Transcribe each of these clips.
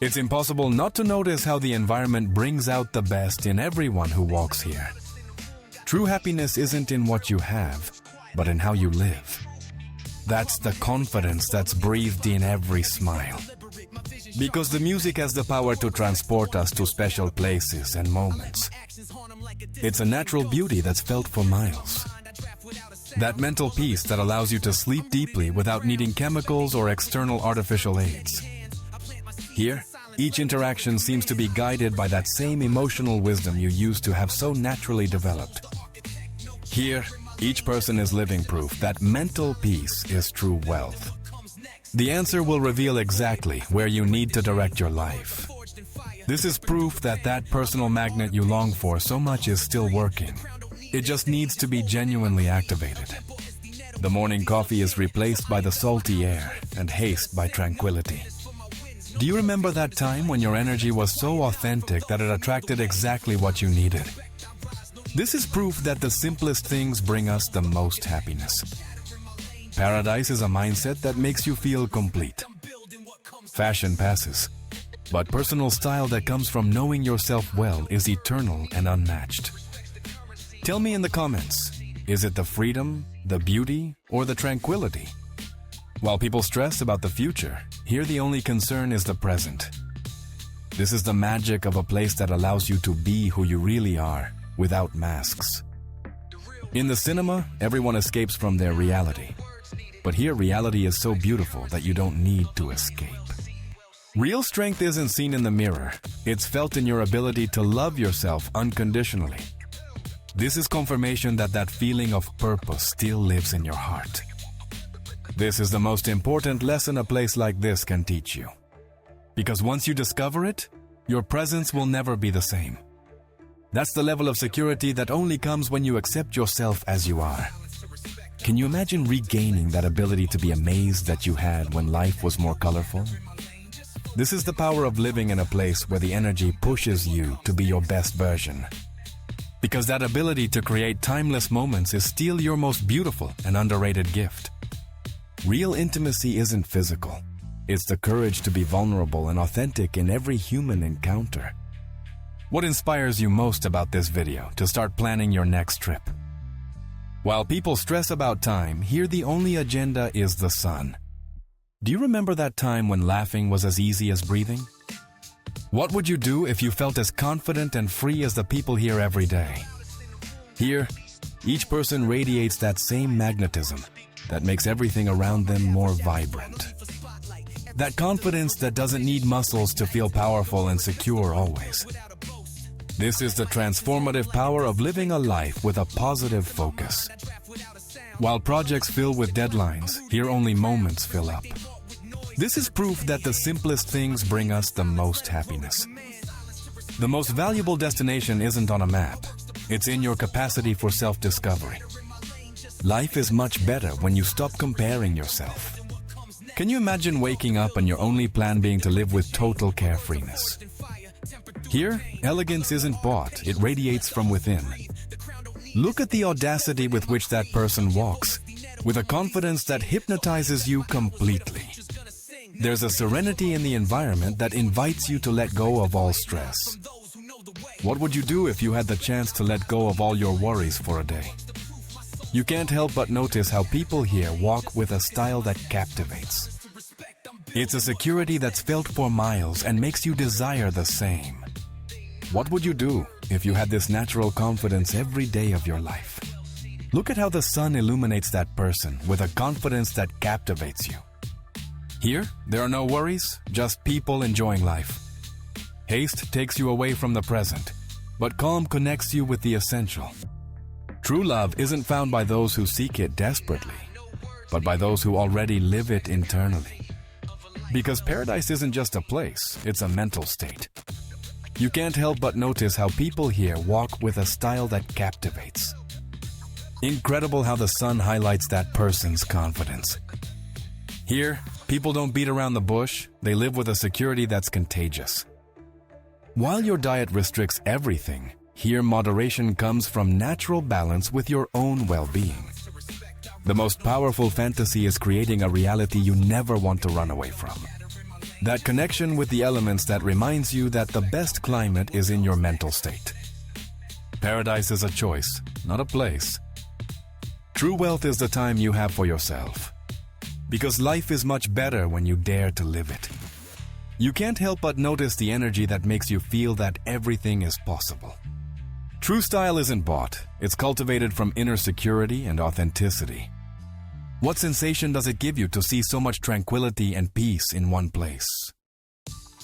It's impossible not to notice how the environment brings out the best in everyone who walks here. True happiness isn't in what you have, but in how you live. That's the confidence that's breathed in every smile. Because the music has the power to transport us to special places and moments. It's a natural beauty that's felt for miles. That mental peace that allows you to sleep deeply without needing chemicals or external artificial aids. Here, each interaction seems to be guided by that same emotional wisdom you used to have so naturally developed. Here, each person is living proof that mental peace is true wealth. The answer will reveal exactly where you need to direct your life. This is proof that that personal magnet you long for so much is still working. It just needs to be genuinely activated. The morning coffee is replaced by the salty air and haste by tranquility. Do you remember that time when your energy was so authentic that it attracted exactly what you needed? This is proof that the simplest things bring us the most happiness. Paradise is a mindset that makes you feel complete. Fashion passes, but personal style that comes from knowing yourself well is eternal and unmatched. Tell me in the comments, is it the freedom, the beauty, or the tranquility? While people stress about the future, here the only concern is the present. This is the magic of a place that allows you to be who you really are, without masks. In the cinema, everyone escapes from their reality. But here reality is so beautiful that you don't need to escape. Real strength isn't seen in the mirror. It's felt in your ability to love yourself unconditionally. This is confirmation that that feeling of purpose still lives in your heart. This is the most important lesson a place like this can teach you. Because once you discover it, your presence will never be the same. That's the level of security that only comes when you accept yourself as you are. Can you imagine regaining that ability to be amazed that you had when life was more colorful? This is the power of living in a place where the energy pushes you to be your best version. Because that ability to create timeless moments is still your most beautiful and underrated gift. Real intimacy isn't physical. It's the courage to be vulnerable and authentic in every human encounter. What inspires you most about this video to start planning your next trip? While people stress about time, here the only agenda is the sun. Do you remember that time when laughing was as easy as breathing? What would you do if you felt as confident and free as the people here every day? Here, each person radiates that same magnetism that makes everything around them more vibrant. That confidence that doesn't need muscles to feel powerful and secure always. This is the transformative power of living a life with a positive focus. While projects fill with deadlines, here only moments fill up. This is proof that the simplest things bring us the most happiness. The most valuable destination isn't on a map. It's in your capacity for self-discovery. Life is much better when you stop comparing yourself. Can you imagine waking up and your only plan being to live with total carefreeness? Here, elegance isn't bought, it radiates from within. Look at the audacity with which that person walks, with a confidence that hypnotizes you completely. There's a serenity in the environment that invites you to let go of all stress. What would you do if you had the chance to let go of all your worries for a day? You can't help but notice how people here walk with a style that captivates. It's a security that's felt for miles and makes you desire the same. What would you do if you had this natural confidence every day of your life? Look at how the sun illuminates that person with a confidence that captivates you. Here, there are no worries, just people enjoying life. Haste takes you away from the present, but calm connects you with the essential. True love isn't found by those who seek it desperately, but by those who already live it internally. Because paradise isn't just a place, it's a mental state. You can't help but notice how people here walk with a style that captivates. Incredible how the sun highlights that person's confidence. Here, people don't beat around the bush, they live with a security that's contagious. While your diet restricts everything, here moderation comes from natural balance with your own well-being. The most powerful fantasy is creating a reality you never want to run away from. That connection with the elements that reminds you that the best climate is in your mental state. Paradise is a choice, not a place. True wealth is the time you have for yourself. Because life is much better when you dare to live it. You can't help but notice the energy that makes you feel that everything is possible. True style isn't bought, it's cultivated from inner security and authenticity. What sensation does it give you to see so much tranquility and peace in one place?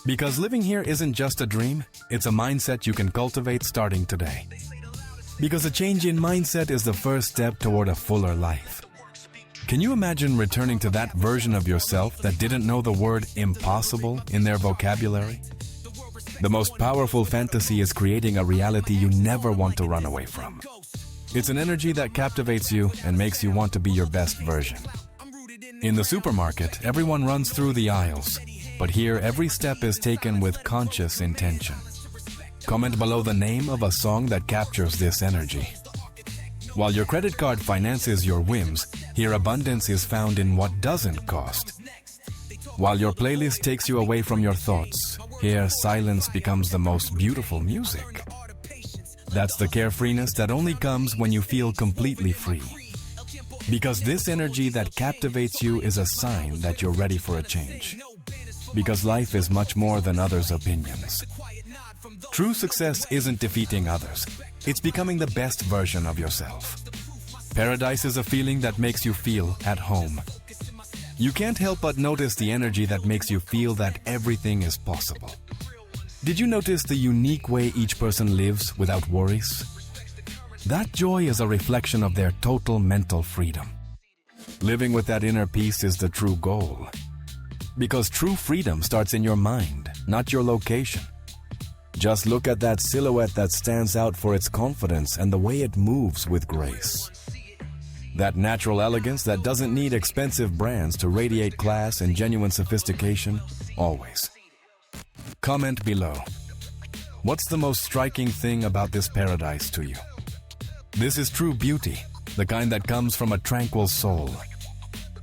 Because living here isn't just a dream, it's a mindset you can cultivate starting today. Because a change in mindset is the first step toward a fuller life. Can you imagine returning to that version of yourself that didn't know the word impossible in their vocabulary? The most powerful fantasy is creating a reality you never want to run away from. It's an energy that captivates you and makes you want to be your best version. In the supermarket, everyone runs through the aisles, but here every step is taken with conscious intention. Comment below the name of a song that captures this energy. While your credit card finances your whims, here abundance is found in what doesn't cost. While your playlist takes you away from your thoughts, here silence becomes the most beautiful music. That's the carefreeness that only comes when you feel completely free. Because this energy that captivates you is a sign that you're ready for a change. Because life is much more than others' opinions. True success isn't defeating others. It's becoming the best version of yourself. Paradise is a feeling that makes you feel at home. You can't help but notice the energy that makes you feel that everything is possible. Did you notice the unique way each person lives without worries? That joy is a reflection of their total mental freedom. Living with that inner peace is the true goal. Because true freedom starts in your mind, not your location. Just look at that silhouette that stands out for its confidence and the way it moves with grace. That natural elegance that doesn't need expensive brands to radiate class and genuine sophistication, always. Comment below. What's the most striking thing about this paradise to you? This is true beauty, the kind that comes from a tranquil soul.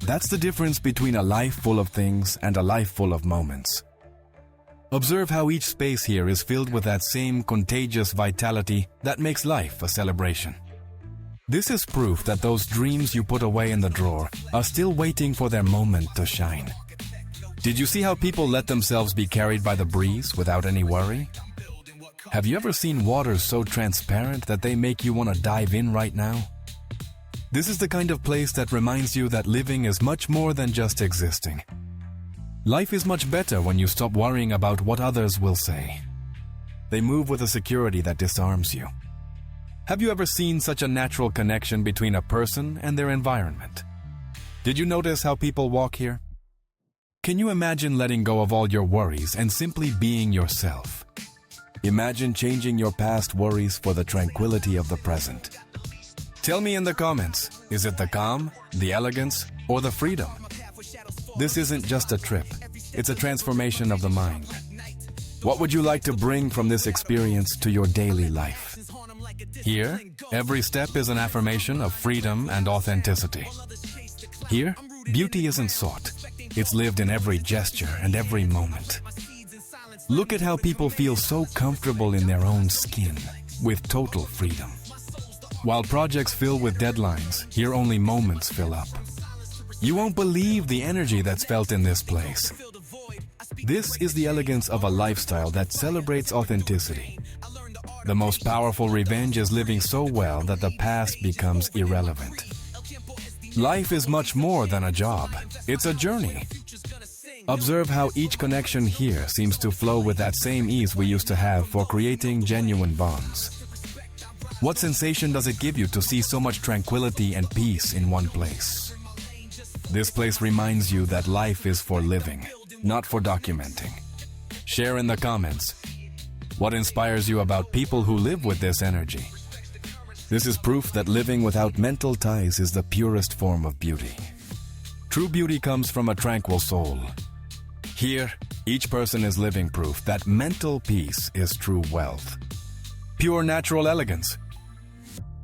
That's the difference between a life full of things and a life full of moments. Observe how each space here is filled with that same contagious vitality that makes life a celebration. This is proof that those dreams you put away in the drawer are still waiting for their moment to shine. Did you see how people let themselves be carried by the breeze without any worry? Have you ever seen waters so transparent that they make you want to dive in right now? This is the kind of place that reminds you that living is much more than just existing. Life is much better when you stop worrying about what others will say. They move with a security that disarms you. Have you ever seen such a natural connection between a person and their environment? Did you notice how people walk here? Can you imagine letting go of all your worries and simply being yourself? Imagine changing your past worries for the tranquility of the present. Tell me in the comments, is it the calm, the elegance, or the freedom? This isn't just a trip, it's a transformation of the mind. What would you like to bring from this experience to your daily life? Here, every step is an affirmation of freedom and authenticity. Here, beauty isn't sought, it's lived in every gesture and every moment. Look at how people feel so comfortable in their own skin, with total freedom. While projects fill with deadlines, here only moments fill up. You won't believe the energy that's felt in this place. This is the elegance of a lifestyle that celebrates authenticity. The most powerful revenge is living so well that the past becomes irrelevant. Life is much more than a job. It's a journey. Observe how each connection here seems to flow with that same ease we used to have for creating genuine bonds. What sensation does it give you to see so much tranquility and peace in one place? This place reminds you that life is for living, not for documenting. Share in the comments. What inspires you about people who live with this energy? This is proof that living without mental ties is the purest form of beauty. True beauty comes from a tranquil soul. Here, each person is living proof that mental peace is true wealth. Pure natural elegance.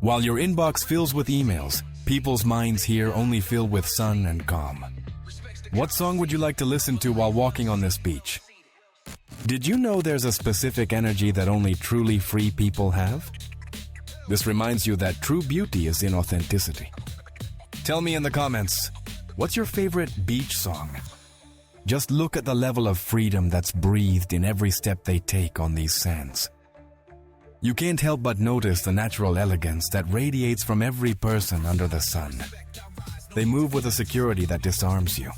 While your inbox fills with emails, people's minds here only fill with sun and calm. What song would you like to listen to while walking on this beach? Did you know there's a specific energy that only truly free people have? This reminds you that true beauty is in authenticity. Tell me in the comments, what's your favorite beach song? Just look at the level of freedom that's breathed in every step they take on these sands. You can't help but notice the natural elegance that radiates from every person under the sun. They move with a security that disarms you.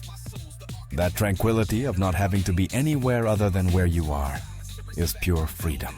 That tranquility of not having to be anywhere other than where you are is pure freedom.